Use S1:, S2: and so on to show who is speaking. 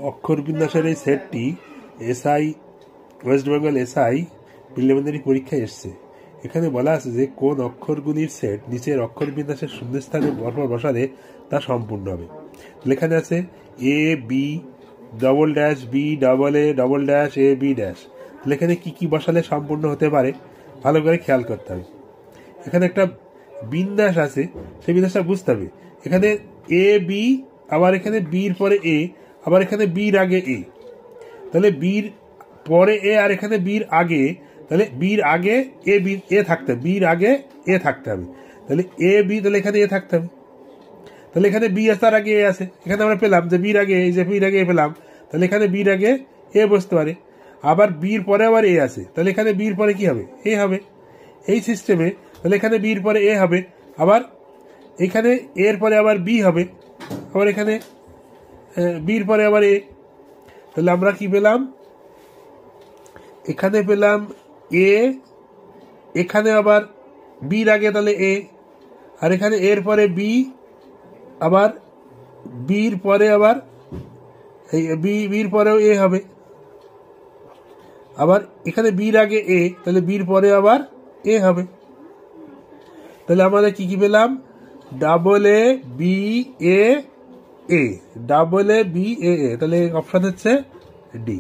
S1: অক্ষর বিন্যাসের এই সেটটি SI West Bengal SI preliminary পরীক্ষায় এসছে। এখানে বলা আছে যে কোন অক্ষরগুলির সেট নিচের অক্ষর বিন্যাসের শূন্যস্থানে পরপর বসালে তা সম্পূর্ণ হবে। এখানে আছে A B double dash B double A double dash A B dash. এখানে কি কি বসালে সম্পূর্ণ হতে পারে ভালো করে খেয়াল করতে হবে। এখানে একটা বিন্যাস আছে, সেই বিন্যাসটা বুঝতে হবে। এখানে এ বি, আবার এখানে বির পরে এ, আবার এখানে বির আগে এ, তাহলে বির পরে এ আর এখানে বির আগে, তাহলে বির আগে এ বি এ থাকতে হবে, বির আগে এ থাকতে হবে, তাহলে এ বি, তাহলে এখানে এ থাকতে হবে। তাহলে এখানে বি আছে, তার আগে এ আছে, এখানে আমরা পেলাম যে বির আগে, এই যে বির আগে এ পেলাম, তাহলে এখানে বির আগে এ বসতে পারে। আবার বির পরে আবার এ আছে, তাহলে এখানে বির পরে কি হবে, এ হবে। এই সিস্টেমে তাহলে এখানে বির পরে এ হবে, আবার এখানে এর পরে আবার বি হবে, আবার এখানে বির পরে আবার এ। তাহলে আমরা কি পেলাম, এখানে পেলাম এ, এখানে আবার বির আগে তাহলে এ, আর এখানে এর পরে বি, আবার বির পরে আবার বির পরেও এ হবে, আবার এখানে বির আগে এ, তাহলে বির পরে আবার এ হবে। তাহলে আমাদের কি কি পেলাম, double A B A A, double A B A A, তাহলে অপশন হচ্ছে ডি।